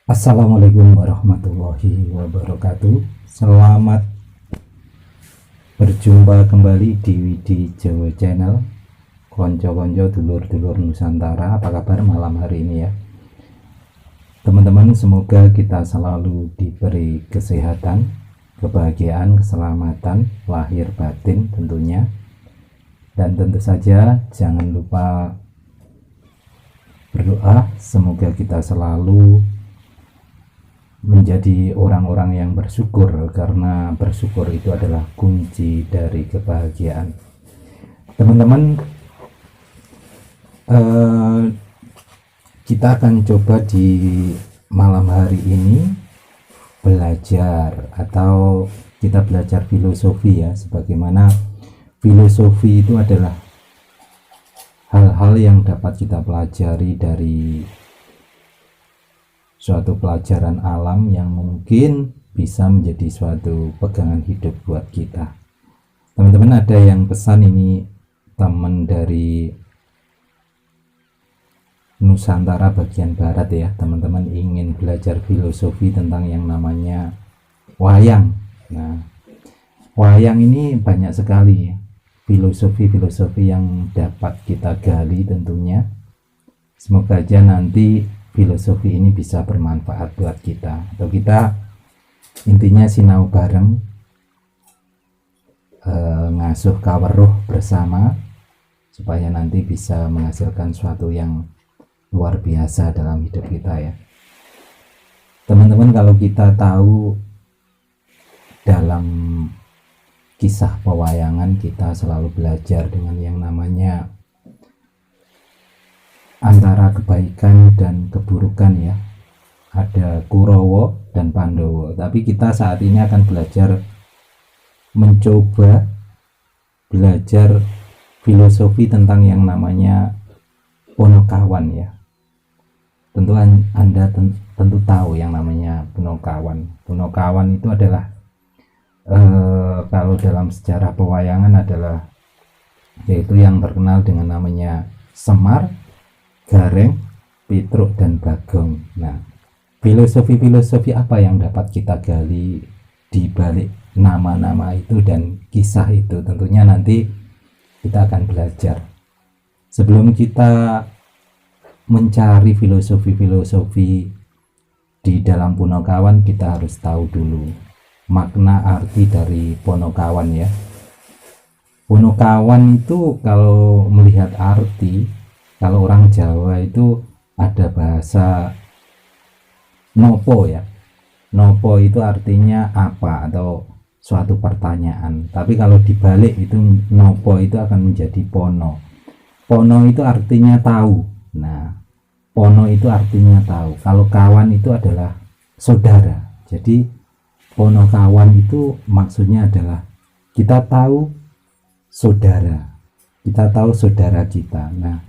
Assalamualaikum warahmatullahi wabarakatuh. Selamat berjumpa kembali di Widi Jawa Channel. Konco-konco dulur-dulur Nusantara, apa kabar malam hari ini ya teman-teman? Semoga kita selalu diberi kesehatan, kebahagiaan, keselamatan lahir batin tentunya. Dan tentu saja jangan lupa berdoa semoga kita selalu menjadi orang-orang yang bersyukur, karena bersyukur itu adalah kunci dari kebahagiaan. Teman-teman, kita akan coba di malam hari ini belajar, atau kita belajar filosofi ya, sebagaimana filosofi itu adalah hal-hal yang dapat kita pelajari dari suatu pelajaran alam yang mungkin bisa menjadi suatu pegangan hidup buat kita. Teman-teman, ada yang pesan, ini teman dari Nusantara bagian barat ya, teman-teman ingin belajar filosofi tentang yang namanya wayang. Nah, wayang ini banyak sekali filosofi-filosofi yang dapat kita gali tentunya. Semoga aja nanti filosofi ini bisa bermanfaat buat kita, atau kita intinya sinau bareng, ngasuh kaweruh bersama, supaya nanti bisa menghasilkan suatu yang luar biasa dalam hidup kita ya teman-teman. Kalau kita tahu dalam kisah pewayangan, kita selalu belajar dengan yang namanya antara kebaikan dan keburukan ya. Ada Kurawa dan Pandawa, tapi kita saat ini akan mencoba belajar filosofi tentang yang namanya Ponokawan ya. Tentu Anda tentu tahu yang namanya Ponokawan. Ponokawan itu adalah kalau dalam sejarah pewayangan adalah yaitu yang terkenal dengan namanya Semar, Gareng, Pitruk, dan Bagong. Nah, filosofi-filosofi apa yang dapat kita gali di balik nama-nama itu dan kisah itu, tentunya nanti kita akan belajar. Sebelum kita mencari filosofi-filosofi di dalam Ponokawan, kita harus tahu dulu makna arti dari Ponokawan ya. Ponokawan itu kalau melihat arti, kalau orang Jawa itu ada bahasa nopo ya. Nopo itu artinya apa atau suatu pertanyaan. Tapi kalau dibalik itu nopo itu akan menjadi pono. Pono itu artinya tahu. Nah, pono itu artinya tahu. Kalau kawan itu adalah saudara. Jadi pono kawan itu maksudnya adalah kita tahu saudara. Kita tahu saudara kita. Nah,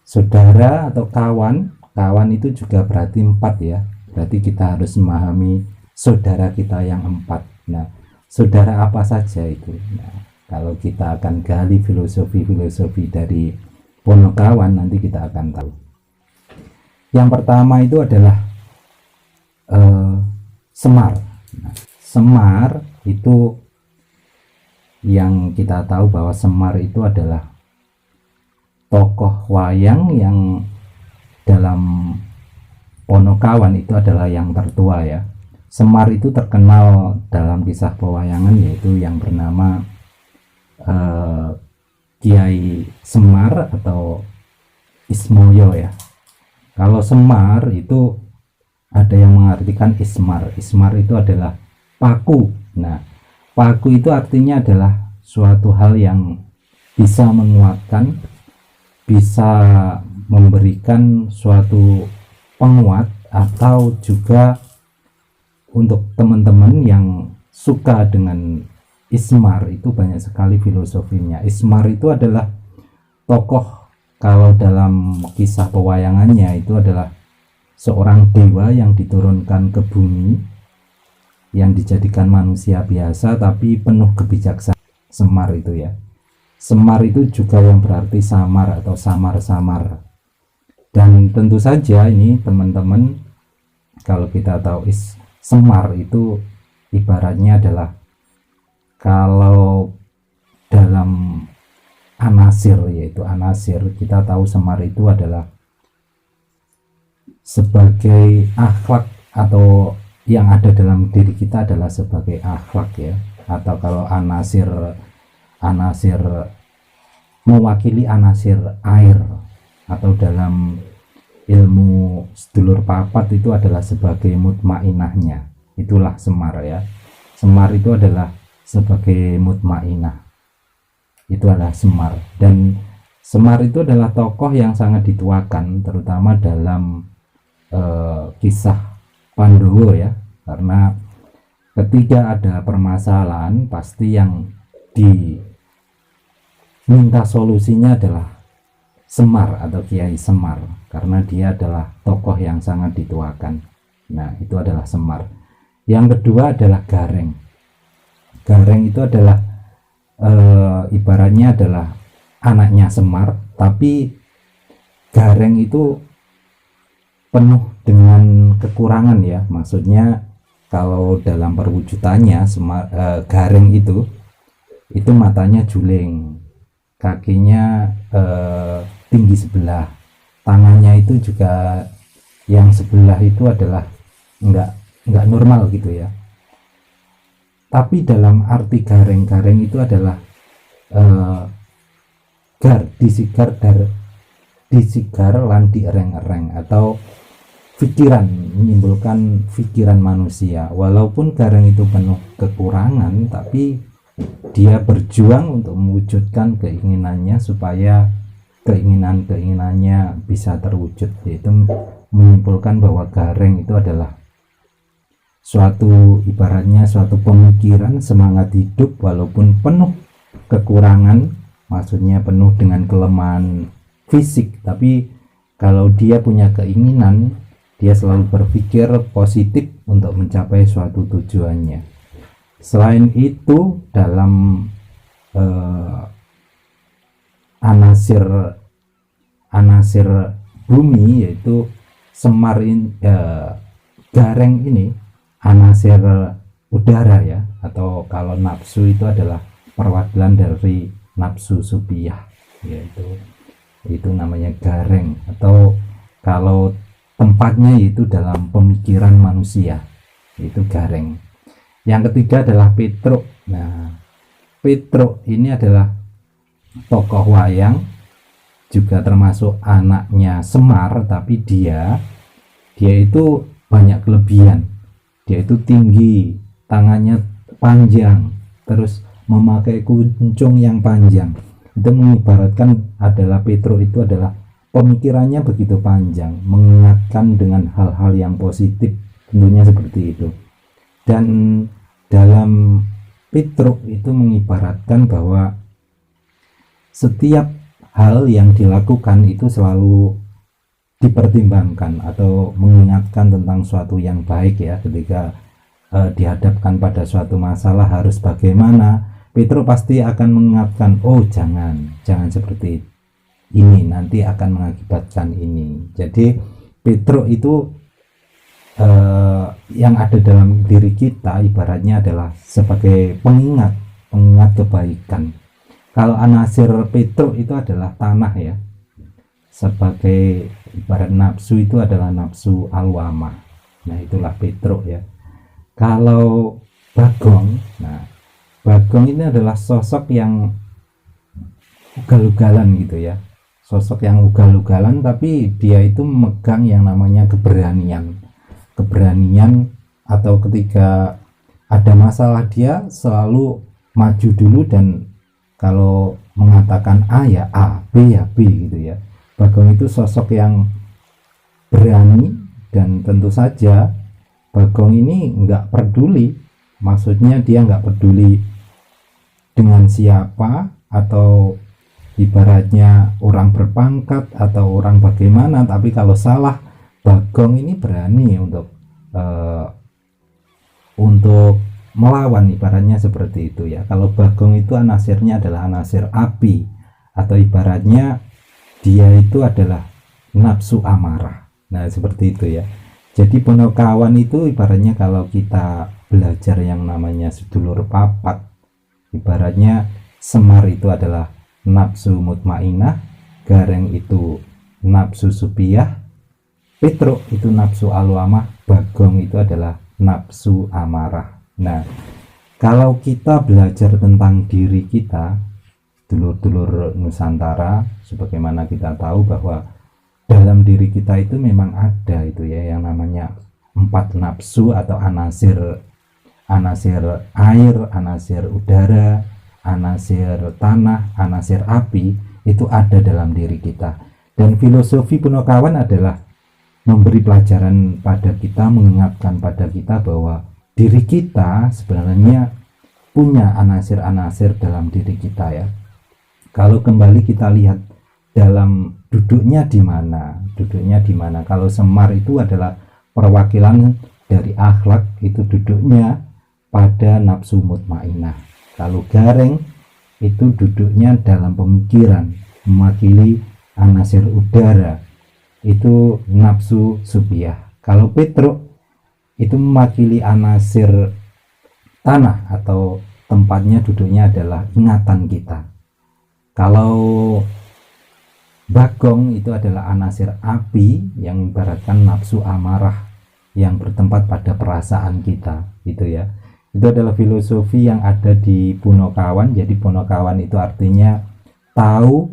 saudara atau kawan itu juga berarti 4 ya. Berarti kita harus memahami saudara kita yang 4. Nah, saudara apa saja itu? Nah, kalau kita akan gali filosofi-filosofi dari Ponokawan, nanti kita akan tahu. Yang pertama itu adalah Semar. Nah, Semar itu yang kita tahu bahwa Semar itu adalah tokoh wayang yang dalam Ponokawan itu adalah yang tertua ya. Semar itu terkenal dalam kisah pewayangan, yaitu yang bernama Kiai Semar atau Ismoyo ya. Kalau Semar itu ada yang mengartikan Ismar. Ismar itu adalah paku. Nah, paku itu artinya adalah suatu hal yang bisa menguatkan, bisa memberikan suatu penguat, atau juga untuk teman-teman yang suka dengan Ismar itu banyak sekali filosofinya. Ismar itu adalah tokoh, kalau dalam kisah pewayangannya itu adalah seorang dewa yang diturunkan ke bumi, yang dijadikan manusia biasa tapi penuh kebijaksanaan. Semar itu ya. Semar itu juga yang berarti samar atau samar-samar. Dan tentu saja ini teman-teman kalau kita tahu Semar itu ibaratnya adalah, kalau dalam anasir, yaitu anasir, kita tahu Semar itu adalah sebagai akhlak, atau yang ada dalam diri kita adalah sebagai akhlak ya. Atau kalau anasir mewakili anasir air, atau dalam ilmu sedulur papat itu adalah sebagai mutmainahnya, itulah Semar ya. Semar itu adalah sebagai mutmainah, itu adalah Semar. Dan Semar itu adalah tokoh yang sangat dituakan, terutama dalam kisah Pandowo ya, karena ketika ada permasalahan pasti yang diminta solusinya adalah Semar atau Kiai Semar, karena dia adalah tokoh yang sangat dituakan. Nah, itu adalah Semar. Yang kedua adalah Gareng. Gareng itu adalah ibaratnya adalah anaknya Semar, tapi Gareng itu penuh dengan kekurangan ya. Maksudnya kalau dalam perwujudannya Gareng itu matanya juling, kakinya tinggi sebelah, tangannya itu juga yang sebelah itu adalah enggak normal gitu ya. Tapi dalam arti Gareng itu adalah disigar lan diereng-ereng, atau pikiran, menimbulkan pikiran manusia. Walaupun Gareng itu penuh kekurangan, tapi dia berjuang untuk mewujudkan keinginannya supaya keinginannya bisa terwujud, yaitu menyimpulkan bahwa Gareng itu adalah ibaratnya suatu pemikiran, semangat hidup walaupun penuh kekurangan, maksudnya penuh dengan kelemahan fisik, tapi kalau dia punya keinginan, dia selalu berpikir positif untuk mencapai suatu tujuannya. Selain itu, dalam anasir bumi, yaitu Gareng ini anasir udara ya, atau kalau nafsu itu adalah perwakilan dari nafsu subiyah, yaitu itu namanya Gareng, atau kalau tempatnya itu dalam pemikiran manusia, itu Gareng. Yang ketiga adalah Petruk. Nah, Petruk ini adalah tokoh wayang, juga termasuk anaknya Semar, tapi dia itu banyak kelebihan. Dia itu tinggi, tangannya panjang, terus memakai kuncung yang panjang. Itu mengibaratkan adalah Petruk itu adalah pemikirannya begitu panjang, mengingatkan dengan hal-hal yang positif, tentunya seperti itu. Dan dalam Petruk itu mengibaratkan bahwa setiap hal yang dilakukan itu selalu dipertimbangkan atau mengingatkan tentang suatu yang baik ya. Ketika dihadapkan pada suatu masalah harus bagaimana, Petruk pasti akan mengingatkan, oh jangan seperti ini, nanti akan mengakibatkan ini. Jadi Petruk itu yang ada dalam diri kita ibaratnya adalah sebagai pengingat kebaikan. Kalau anasir Petruk itu adalah tanah ya, sebagai ibarat nafsu itu adalah nafsu alwamah. Nah, itulah Petruk ya. Kalau Bagong, nah Bagong ini adalah sosok yang ugal-ugalan gitu ya, sosok yang ugal-ugalan, tapi dia itu memegang yang namanya keberanian, atau ketika ada masalah dia selalu maju dulu, dan kalau mengatakan A ya A, B ya B gitu ya. Bagong itu sosok yang berani, dan tentu saja Bagong ini nggak peduli, maksudnya dia nggak peduli dengan siapa, atau ibaratnya orang berpangkat atau orang bagaimana, tapi kalau salah Bagong ini berani untuk melawan, ibaratnya seperti itu ya. Kalau Bagong itu anasirnya adalah anasir api, atau ibaratnya dia itu adalah nafsu amarah. Nah, seperti itu ya. Jadi Ponokawan itu ibaratnya kalau kita belajar yang namanya sedulur papat, ibaratnya Semar itu adalah nafsu mutmainah, Gareng itu nafsu supiyah, Petruk itu nafsu alwamah, Bagong itu adalah nafsu amarah. Nah, kalau kita belajar tentang diri kita, dulur-dulur Nusantara, sebagaimana kita tahu bahwa dalam diri kita itu memang ada itu ya yang namanya 4 nafsu atau anasir, anasir air, anasir udara, anasir tanah, anasir api, itu ada dalam diri kita. Dan filosofi Ponokawan adalah memberi pelajaran pada kita, mengingatkan pada kita bahwa diri kita sebenarnya punya anasir-anasir dalam diri kita ya. Kalau kembali kita lihat dalam duduknya di mana, kalau Semar itu adalah perwakilan dari akhlak, itu duduknya pada nafsu mutmainah. Kalau Gareng itu duduknya dalam pemikiran, mewakili anasir udara, itu nafsu supiyah. Kalau Petruk itu mewakili anasir tanah atau tempatnya duduknya adalah ingatan kita. Kalau Bagong itu adalah anasir api yang ibaratkan nafsu amarah yang bertempat pada perasaan kita, gitu ya. Itu adalah filosofi yang ada di Ponokawan. Jadi Ponokawan itu artinya tahu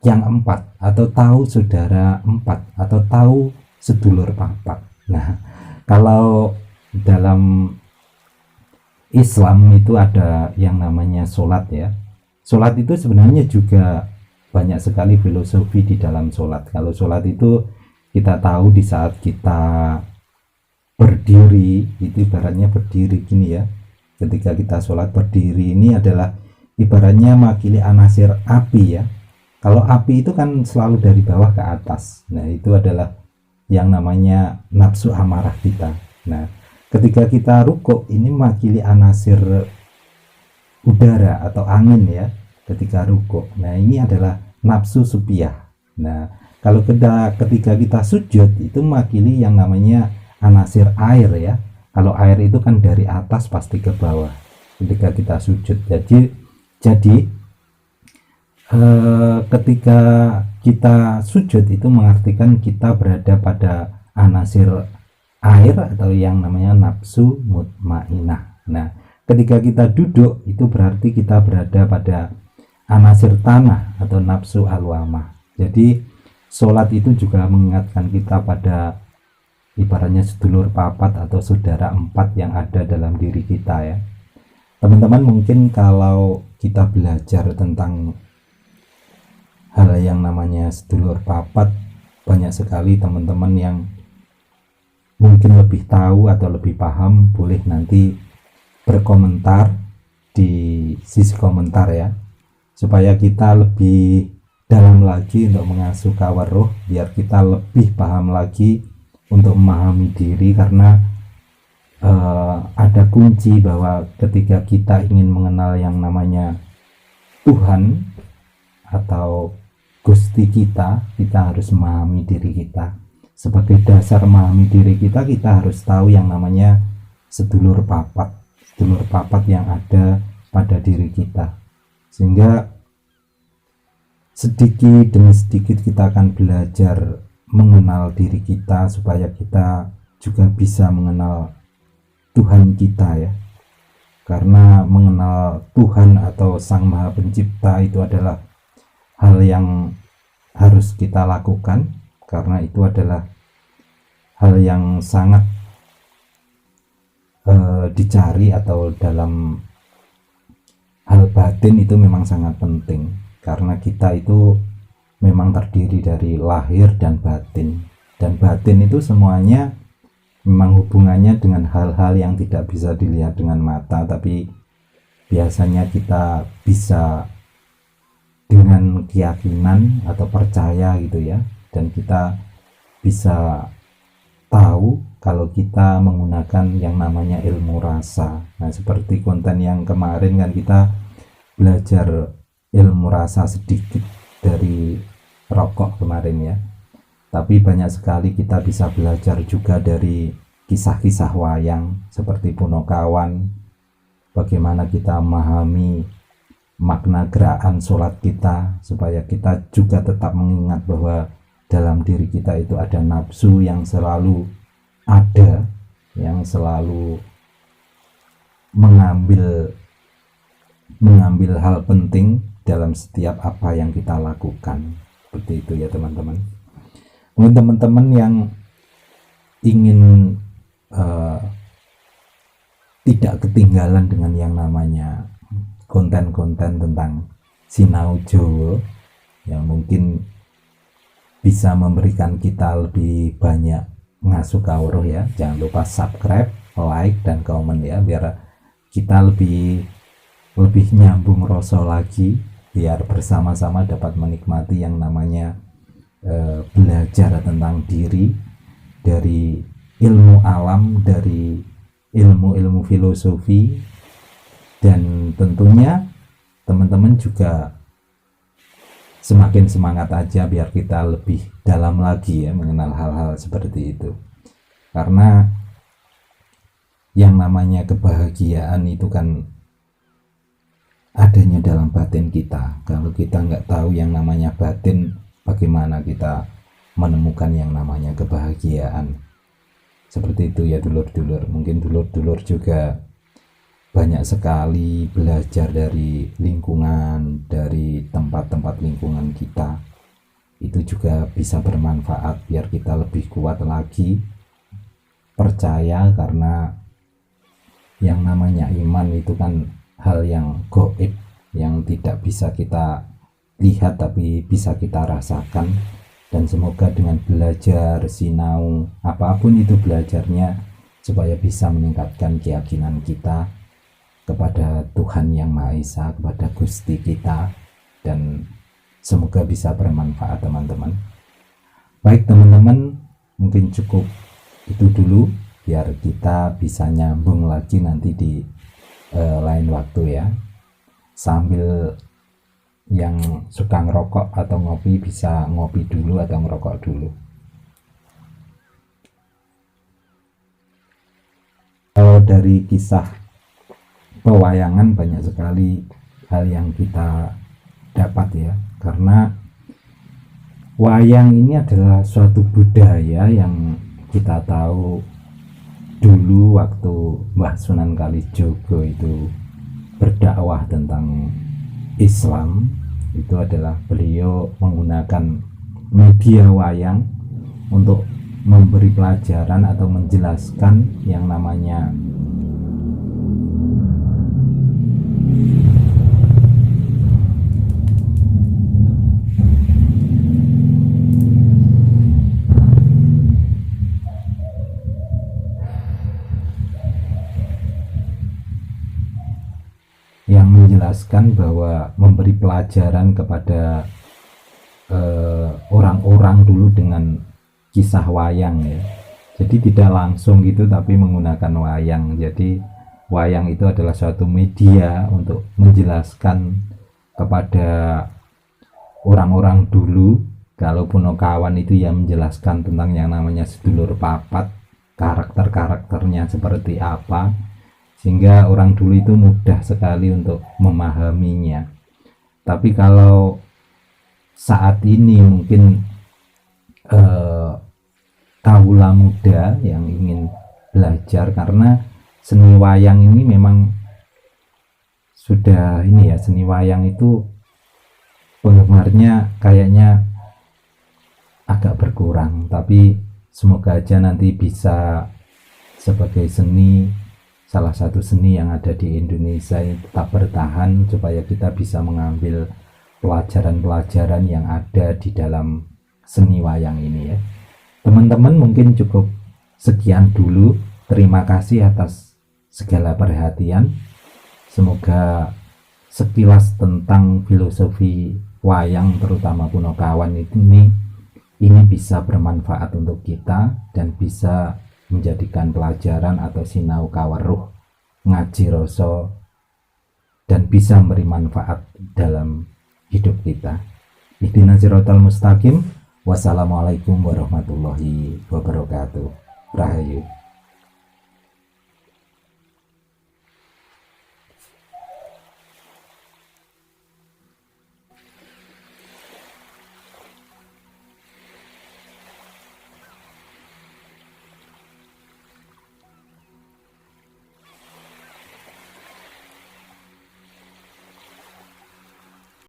yang 4, atau tahu saudara 4, atau tahu sedulur papat. Nah, kalau dalam Islam itu ada yang namanya sholat ya. Sholat itu sebenarnya juga banyak sekali filosofi di dalam sholat. Kalau sholat itu kita tahu di saat kita berdiri, itu ibaratnya berdiri gini ya. Ketika kita sholat berdiri ini adalah ibaratnya mewakili anasir api ya. Kalau api itu kan selalu dari bawah ke atas. Nah, itu adalah yang namanya nafsu amarah kita. Nah, ketika kita rukuk ini mewakili anasir udara atau angin ya. Ketika rukuk, nah ini adalah nafsu supiyah. Nah, kalau ketika kita sujud itu mewakili yang namanya anasir air ya. Kalau air itu kan dari atas pasti ke bawah ketika kita sujud. Jadi ketika kita sujud itu mengartikan kita berada pada anasir air atau yang namanya nafsu mutmainah. Nah, ketika kita duduk itu berarti kita berada pada anasir tanah atau nafsu alwamah. Jadi sholat itu juga mengingatkan kita pada ibaratnya sedulur papat atau saudara 4 yang ada dalam diri kita ya. Teman-teman, mungkin kalau kita belajar tentang hal yang namanya sedulur papat, banyak sekali teman-teman yang mungkin lebih tahu atau lebih paham, boleh nanti berkomentar di sisi komentar ya, supaya kita lebih dalam lagi untuk mengasuh kawaruh, biar kita lebih paham lagi untuk memahami diri. Karena ada kunci bahwa ketika kita ingin mengenal yang namanya Tuhan atau Gusti kita harus memahami diri kita. Sebagai dasar memahami diri kita harus tahu yang namanya sedulur papat yang ada pada diri kita, sehingga sedikit demi sedikit kita akan belajar mengenal diri kita supaya kita juga bisa mengenal Tuhan kita ya. Karena mengenal Tuhan atau Sang Maha Pencipta itu adalah hal yang harus kita lakukan, karena itu adalah hal yang sangat dicari, atau dalam hal batin itu memang sangat penting, karena kita itu memang terdiri dari lahir dan batin itu semuanya memang hubungannya dengan hal-hal yang tidak bisa dilihat dengan mata, tapi biasanya kita bisa dengan keyakinan atau percaya gitu ya, dan kita bisa tahu kalau kita menggunakan yang namanya ilmu rasa. Nah, seperti konten yang kemarin kan kita belajar ilmu rasa sedikit dari rokok kemarin ya. Tapi banyak sekali kita bisa belajar juga dari kisah-kisah wayang seperti Punokawan, bagaimana kita memahami makna gerakan sholat kita, supaya kita juga tetap mengingat bahwa dalam diri kita itu ada nafsu yang selalu ada, yang selalu mengambil hal penting dalam setiap apa yang kita lakukan. Seperti itu ya teman-teman. Mungkin teman-teman yang ingin tidak ketinggalan dengan yang namanya konten-konten tentang Sinau Jowo yang mungkin bisa memberikan kita lebih banyak ngasuh kawruh ya, jangan lupa subscribe, like, dan komen ya, biar kita lebih nyambung rasa lagi, biar bersama-sama dapat menikmati yang namanya belajar tentang diri dari ilmu alam, dari ilmu-ilmu filosofi, dan tentunya teman-teman juga semakin semangat aja biar kita lebih dalam lagi ya mengenal hal-hal seperti itu. Karena yang namanya kebahagiaan itu kan adanya dalam batin kita. Kalau kita nggak tahu yang namanya batin, bagaimana kita menemukan yang namanya kebahagiaan? Seperti itu ya dulur-dulur. Mungkin dulur-dulur juga banyak sekali belajar dari lingkungan, dari tempat-tempat lingkungan kita. Itu juga bisa bermanfaat biar kita lebih kuat lagi percaya, karena yang namanya iman itu kan hal yang gaib, yang tidak bisa kita lihat tapi bisa kita rasakan. Dan semoga dengan belajar sinau apapun itu belajarnya, supaya bisa meningkatkan keyakinan kita kepada Tuhan Yang Maha Esa, kepada Gusti kita, dan semoga bisa bermanfaat teman-teman. Baik teman-teman, mungkin cukup itu dulu biar kita bisa nyambung lagi nanti di lain waktu ya. Sambil yang suka ngerokok atau ngopi bisa ngopi dulu atau ngerokok dulu. Kalau dari kisah pewayangan banyak sekali hal yang kita dapat ya, karena wayang ini adalah suatu budaya yang kita tahu dulu waktu Mbah Sunan Kalijogo itu berdakwah tentang Islam. Itu adalah beliau menggunakan media wayang untuk memberi pelajaran atau menjelaskan yang namanya bahwa memberi pelajaran kepada orang-orang dulu dengan kisah wayang ya. Jadi tidak langsung gitu tapi menggunakan wayang. Jadi wayang itu adalah suatu media untuk menjelaskan kepada orang-orang dulu. Kalau Punokawan itu ya menjelaskan tentang yang namanya sedulur papat, karakter-karakternya seperti apa, sehingga orang dulu itu mudah sekali untuk memahaminya. Tapi kalau saat ini mungkin kawula muda yang ingin belajar, karena seni wayang ini memang sudah ini ya, seni wayang itu penggemarnya kayaknya agak berkurang, tapi semoga aja nanti bisa sebagai seni, salah satu seni yang ada di Indonesia ini tetap bertahan, supaya kita bisa mengambil pelajaran-pelajaran yang ada di dalam seni wayang ini ya. Teman-teman mungkin cukup sekian dulu. Terima kasih atas segala perhatian. Semoga sekilas tentang filosofi wayang terutama Punokawan ini bisa bermanfaat untuk kita dan bisa menjadikan pelajaran atau sinau kaweruh ngaji rasa, dan bisa memberi manfaat dalam hidup kita. Ihdinas siratal mustaqim, Wassalamualaikum warahmatullahi wabarakatuh. Rahayu.